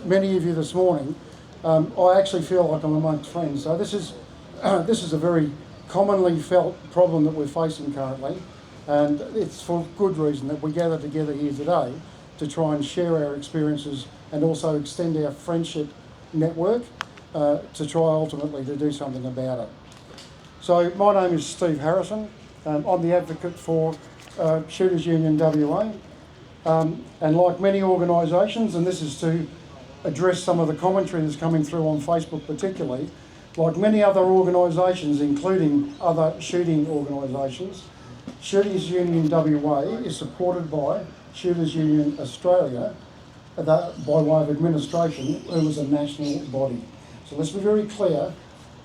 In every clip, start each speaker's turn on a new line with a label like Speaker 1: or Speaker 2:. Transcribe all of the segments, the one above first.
Speaker 1: Many of you this morning, I actually feel like I'm amongst friends. So this is a very commonly felt problem that we're facing currently, and it's for good reason that we gather together here today to try and share our experiences and also extend our friendship network to try ultimately to do something about it. So my name is Steve Harrison. I'm the advocate for Shooters Union WA, and like many organisations, and this is to address some of the commentary that's coming through on Facebook particularly, like many other organisations, including other shooting organisations, Shooters Union WA is supported by Shooters Union Australia by way of administration, who is a national body. So let's be very clear,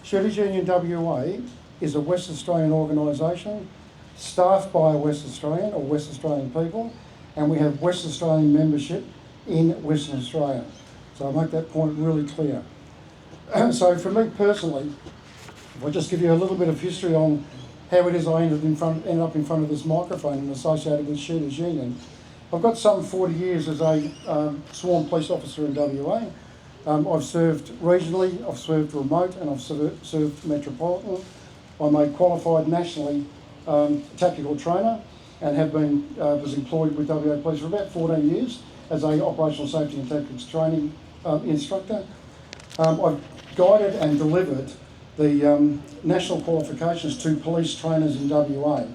Speaker 1: Shooters Union WA is a West Australian organisation staffed by a West Australian or West Australian people, and we have West Australian membership in Western Australia. So I'll make that point really clear. So for me personally, if I just give you a little bit of history on how it is I ended up in front of this microphone and associated with Shooters Union, I've got some 40 years as a sworn police officer in WA. I've served regionally, I've served remote, and I've served metropolitan. I'm a qualified nationally tactical trainer and was employed with WA Police for about 14 years as a operational safety and tactics training instructor. I've guided and delivered the national qualifications to police trainers in WA.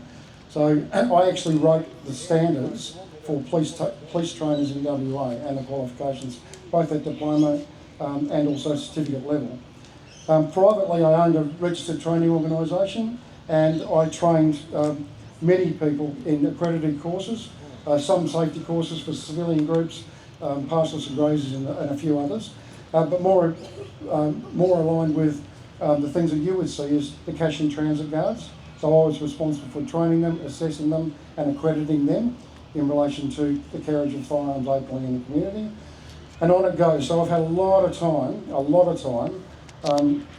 Speaker 1: So I actually wrote the standards for police trainers in WA and the qualifications, both at diploma and also certificate level. Privately, I owned a registered training organisation, and I trained many people in accredited courses, some safety courses for civilian groups, pastoral and grazers and a few others, but more aligned with the things that you would see is the cash in transit guards. So I was responsible for training them, assessing them and accrediting them in relation to the carriage of firearms openly in the community. And on it goes. So I've had a lot of time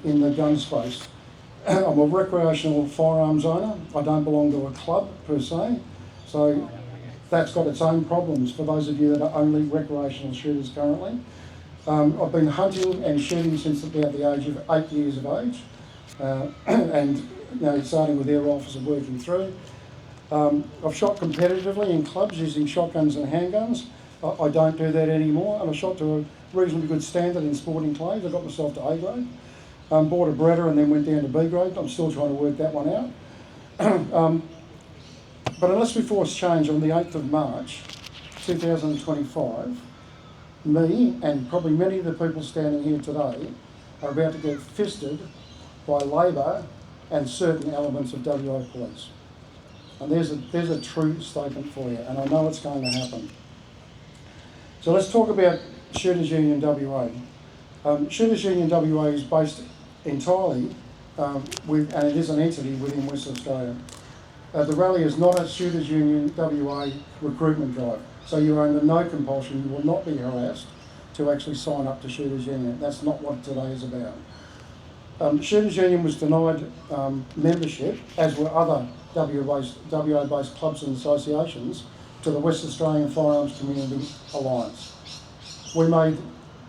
Speaker 1: in the gun space. I'm a recreational firearms owner. I don't belong to a club per se. So that's got its own problems for those of you that are only recreational shooters currently. I've been hunting and shooting since about the age of 8 years of age, and starting with air rifles and working through. I've shot competitively in clubs using shotguns and handguns. I don't do that anymore, and I shot to a reasonably good standard in sporting clays. I got myself to A grade. Bought a Beretta and then went down to B grade. I'm still trying to work that one out. But unless we force change on the 8th of March 2025, me and probably many of the people standing here today are about to get fisted by Labor and certain elements of WA Police. And there's a true statement for you, and I know it's going to happen. So let's talk about Shooters Union WA. Shooters Union WA is based entirely and it is an entity within Western Australia. The rally is not a Shooters Union WA recruitment drive, so you're under no compulsion, you will not be harassed to actually sign up to Shooters Union. That's not what today is about. Shooters Union was denied membership, as were other WA-based clubs and associations, to the West Australian Firearms Community Alliance. We made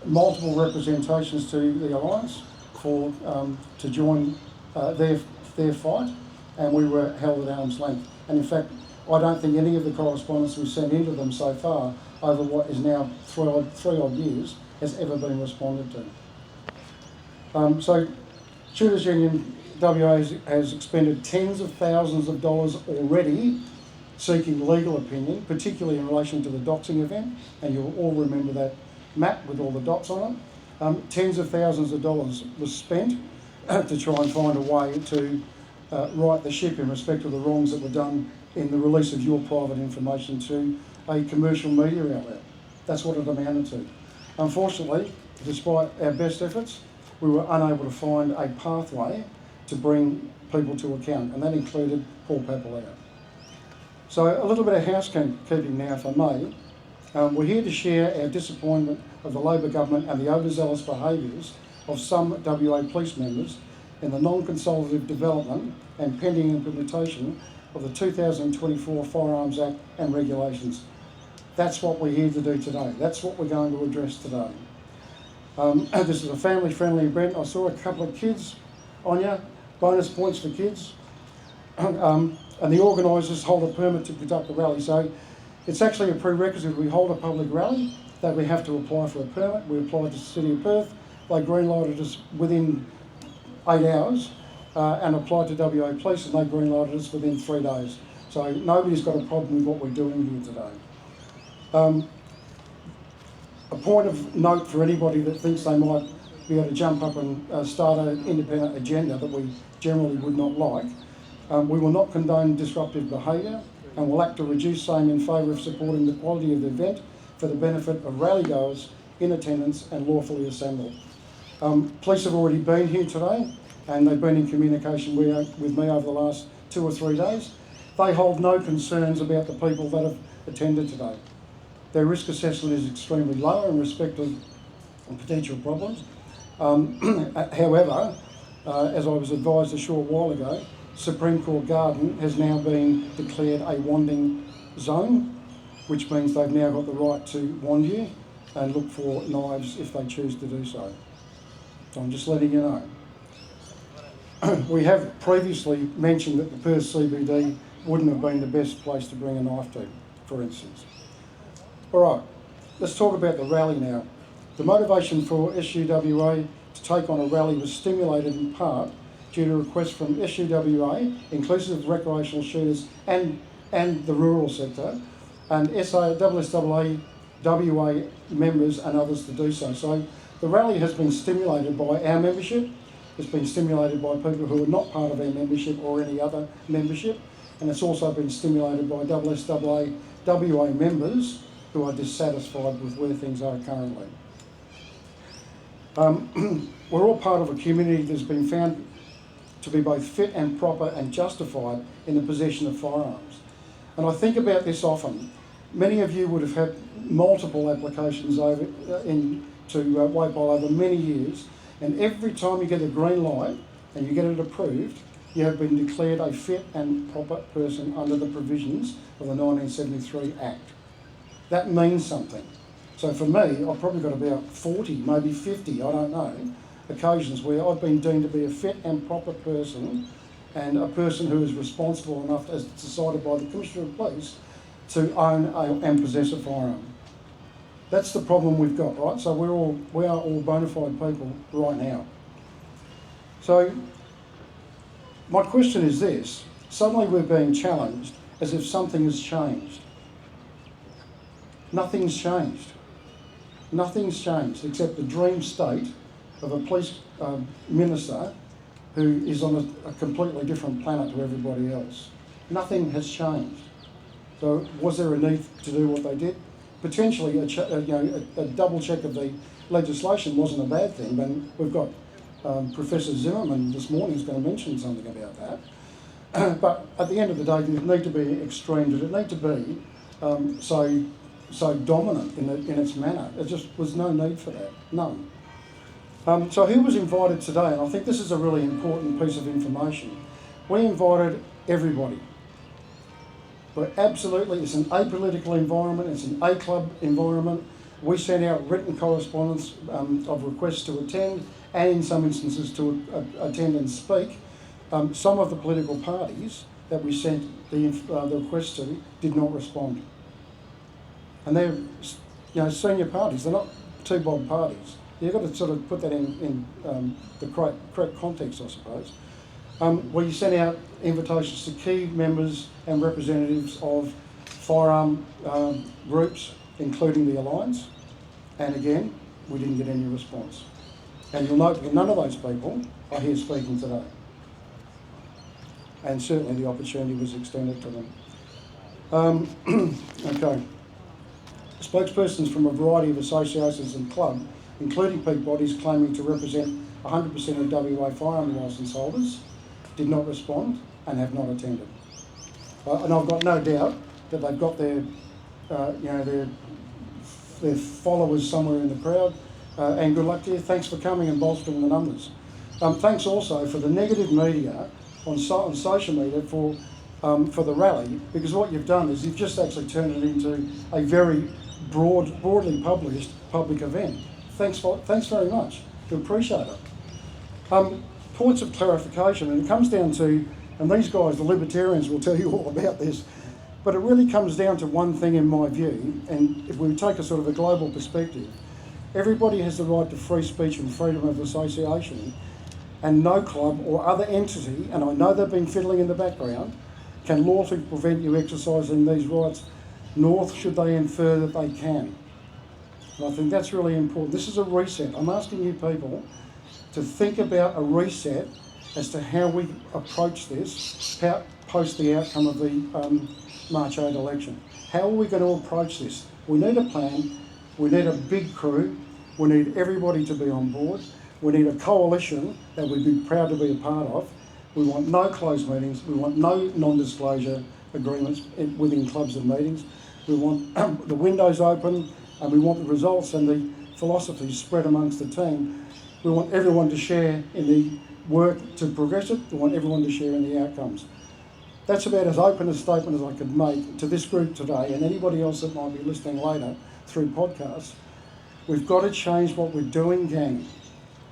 Speaker 1: multiple representations to the Alliance to join their fight, and we were held at arm's length. And in fact, I don't think any of the correspondence we've sent into them so far over what is now three odd years has ever been responded to. So Shooters Union WA has expended tens of thousands of dollars already seeking legal opinion, particularly in relation to the doxing event, and you'll all remember that map with all the dots on it. Tens of thousands of dollars was spent to try and find a way to right the ship in respect of the wrongs that were done in the release of your private information to a commercial media outlet. That's what it amounted to. Unfortunately, despite our best efforts, we were unable to find a pathway to bring people to account, and that included Paul Papaleo. So a little bit of housekeeping now, if I may. We're here to share our disappointment of the Labor government and the overzealous behaviours of some WA police members in the non-consultative development and pending implementation of the 2024 Firearms Act and regulations. That's what we're here to do today. That's what we're going to address today. This is a family-friendly event. I saw a couple of kids on you, bonus points for kids. And the organisers hold a permit to conduct the rally. So it's actually a prerequisite. We hold a public rally that we have to apply for a permit. We applied to the City of Perth. They green-lighted us within 8 hours and applied to WA Police, and they green-lighted us within 3 days. So nobody's got a problem with what we're doing here today. A point of note for anybody that thinks they might be able to jump up and start an independent agenda that we generally would not like. We will not condone disruptive behaviour and will act to reduce same in favour of supporting the quality of the event for the benefit of rallygoers in attendance and lawfully assembled. Police have already been here today and they've been in communication with me over the last 2 or 3 days. They hold no concerns about the people that have attended today. Their risk assessment is extremely low in respect of potential problems. However, as I was advised a short while ago, Supreme Court Garden has now been declared a wanding zone, which means they've now got the right to wand you and look for knives if they choose to do so. So I'm just letting you know. We have previously mentioned that the Perth CBD wouldn't have been the best place to bring a knife to, for instance. All right, let's talk about the rally now. The motivation for SUWA to take on a rally was stimulated in part due to requests from SUWA, inclusive of recreational shooters and the rural sector, and SSAA WA members and others to do so. So the rally has been stimulated by our membership, it's been stimulated by people who are not part of our membership or any other membership, and it's also been stimulated by SSAA WA members who are dissatisfied with where things are currently. We're all part of a community that's been found to be both fit and proper and justified in the possession of firearms. And I think about this often. Many of you would have had multiple applications to WAPOL over many years, and every time you get a green light and you get it approved, you have been declared a fit and proper person under the provisions of the 1973 Act. That means something. So for me, I've probably got about 40, maybe 50, I don't know, occasions where I've been deemed to be a fit and proper person and a person who is responsible enough, as decided by the Commissioner of Police, to own and possess a firearm. That's the problem we've got, right? So we are all bona fide people right now. So my question is this: suddenly we're being challenged as if something has changed. Nothing's changed. Nothing's changed except the dream state of a police minister who is on a completely different planet to everybody else. Nothing has changed. So was there a need to do what they did? Potentially a double check of the legislation wasn't a bad thing, but we've got Professor Zimmerman this morning is going to mention something about that. But at the end of the day, did it need to be extreme? Did it need to be so dominant in its manner? There just was no need for that, none. So who was invited today? And I think this is a really important piece of information. We invited everybody. It's an apolitical environment, it's an A-club environment. We sent out written correspondence of requests to attend and in some instances to attend and speak. Some of the political parties that we sent the request to did not respond. And they're senior parties, they're not two-bob parties. You've got to sort of put that in the correct context, I suppose. We sent out invitations to key members and representatives of firearm groups, including the Alliance, and again, we didn't get any response. And you'll note that none of those people are here speaking today. And certainly the opportunity was extended to them. Okay. Spokespersons from a variety of associations and clubs, including peak bodies claiming to represent 100% of WA firearm licence holders, did not respond and have not attended. And I've got no doubt that they've got their followers somewhere in the crowd. And good luck to you. Thanks for coming and bolstering the numbers. Thanks also for the negative media on social media for the rally, because what you've done is you've just actually turned it into a very broadly published public event thanks very much. We appreciate it. Points of clarification, and it comes down to, and these guys, the libertarians, will tell you all about this, but it really comes down to one thing in my view, and if we take a sort of a global perspective, everybody has the right to free speech and freedom of association, and no club or other entity, and I know they've been fiddling in the background, can lawfully prevent you exercising these rights, nor should they infer that they can. And I think that's really important. This is a reset. I'm asking you people to think about a reset as to how we approach this post the outcome of the March 8 election. How are we going to approach this? We need a plan. We need a big crew. We need everybody to be on board. We need a coalition that we'd be proud to be a part of. We want no closed meetings. We want no non-disclosure agreements within clubs and meetings. We want the windows open, and we want the results and the philosophies spread amongst the team. We want everyone to share in the work to progress it. We want everyone to share in the outcomes. That's about as open a statement as I could make to this group today and anybody else that might be listening later through podcasts. We've got to change what we're doing, gang.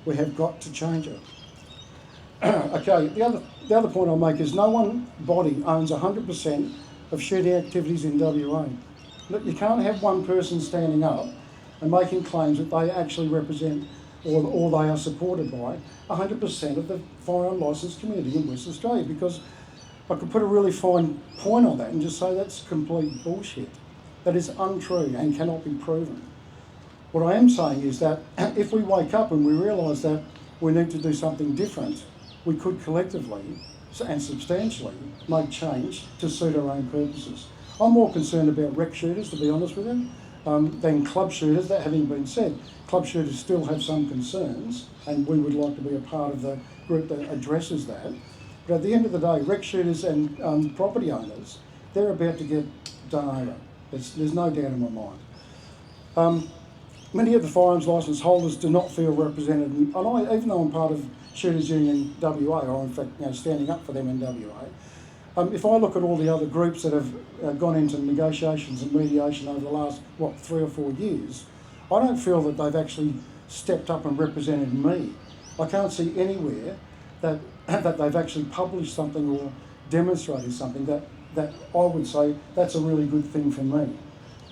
Speaker 1: We have got to change it. Okay, the other point I'll make is no one body owns 100% of shooting activities in WA. Look, you can't have one person standing up and making claims that they actually represent or they are supported by 100% of the firearm licensed community in Western Australia, because I could put a really fine point on that and just say that's complete bullshit. That is untrue and cannot be proven. What I am saying is that if we wake up and we realise that we need to do something different, we could collectively and substantially make change to suit our own purposes. I'm more concerned about rec shooters, to be honest with you, than club shooters. That having been said, club shooters still have some concerns, and we would like to be a part of the group that addresses that. But at the end of the day, rec shooters and property owners, they're about to get done over. There's no doubt in my mind. Many of the firearms licence holders do not feel represented, and even though I'm part of Shooters Union WA, or in fact standing up for them in WA, if I look at all the other groups that have gone into negotiations and mediation over the last, 3 or 4 years, I don't feel that they've actually stepped up and represented me. I can't see anywhere that they've actually published something or demonstrated something that I would say that's a really good thing for me.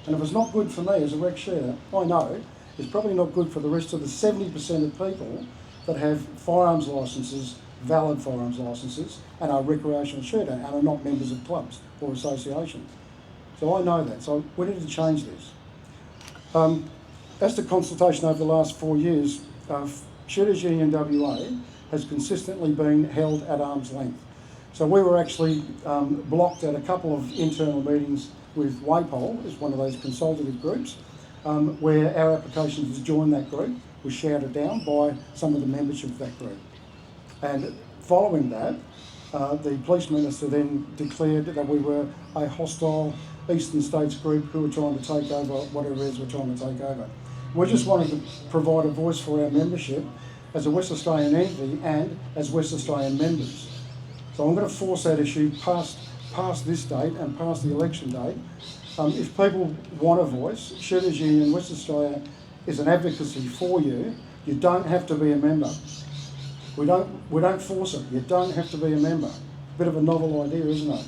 Speaker 1: And if it's not good for me as a rec shooter, I know it's probably not good for the rest of the 70% of people that have firearms licences, valid firearms licences, and are recreational shooter and are not members of clubs or associations. So I know that. So we need to change this. As to consultation over the last 4 years, Shooters Union WA has consistently been held at arm's length. So we were actually blocked at a couple of internal meetings with WAPOL, is one of those consultative groups, where our application to join that group was shouted down by some of the membership of that group. And following that, the police minister then declared that we were a hostile eastern states group who were trying to take over whatever it is we're trying to take over. We're just wanting to provide a voice for our membership as a West Australian entity and as West Australian members. So I'm going to force that issue past this date and past the election date. If people want a voice, Shooters Union West Australia is an advocacy for you. You don't have to be a member. We don't force it. You don't have to be a member. Bit of a novel idea, isn't it?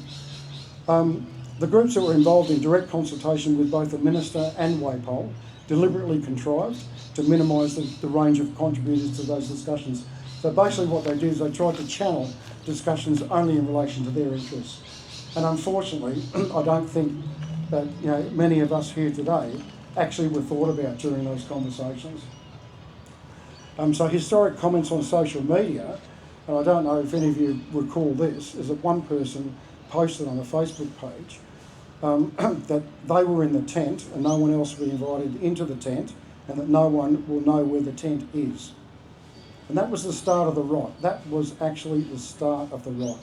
Speaker 1: The groups that were involved in direct consultation with both the Minister and WAPOL deliberately contrived to minimise the range of contributors to those discussions. So basically what they did is they tried to channel discussions only in relation to their interests. And unfortunately, I don't think that many of us here today actually were thought about during those conversations. So historic comments on social media, and I don't know if any of you recall this, is that one person posted on a Facebook page that they were in the tent and no one else will be invited into the tent, and that no one will know where the tent is. And that was the start of the rot. That was actually the start of the rot.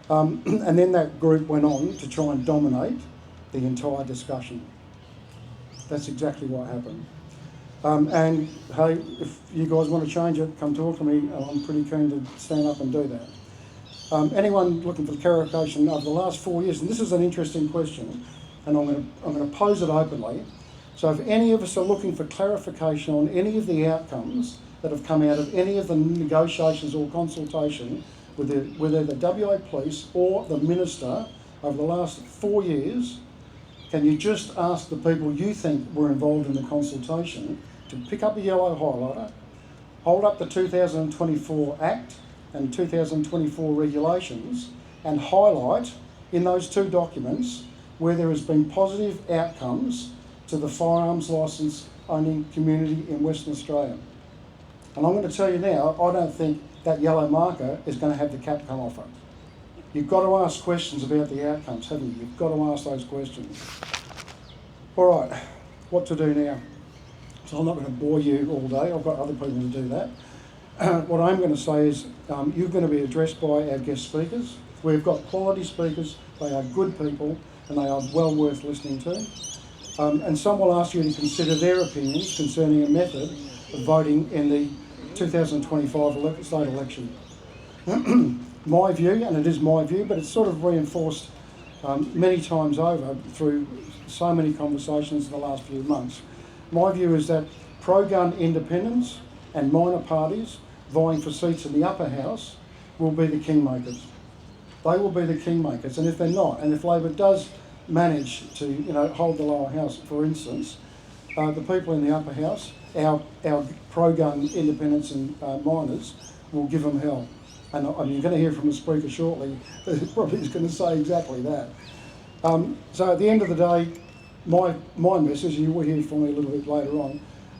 Speaker 1: And then that group went on to try and dominate the entire discussion. That's exactly what happened. And hey, if you guys want to change it, come talk to me. I'm pretty keen to stand up and do that. Anyone looking for clarification over the last 4 years, and this is an interesting question, and I'm going to pose it openly. So if any of us are looking for clarification on any of the outcomes that have come out of any of the negotiations or consultation with either the WA Police or the Minister over the last 4 years, can you just ask the people you think were involved in the consultation to pick up a yellow highlighter, hold up the 2024 Act and 2024 regulations, and highlight in those two documents where there has been positive outcomes to the firearms licence owning community in Western Australia. And I'm going to tell you now, I don't think that yellow marker is going to have the cap come off it. You've got to ask questions about the outcomes, haven't you? You've got to ask those questions. All right, what to do now? So I'm not going to bore you all day. I've got other people to do that. What I'm going to say is you're going to be addressed by our guest speakers. We've got quality speakers. They are good people and they are well worth listening to. And some will ask you to consider their opinions concerning a method of voting in the 2025 state election. My view, and it is my view, but it's sort of reinforced many times over through so many conversations in the last few months. My view is that pro-gun independents and minor parties vying for seats in the upper house will be the kingmakers. They will be the kingmakers, and if they're not, and if Labor does manage to, hold the lower house, for instance, the people in the upper house, our pro-gun independents and minors, will give them hell. And you're going to hear from a speaker shortly that probably is going to say exactly that. So at the end of the day, my message, you will hear from me a little bit later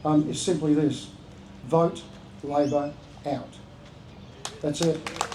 Speaker 1: on, is simply this: vote Labor out. That's it.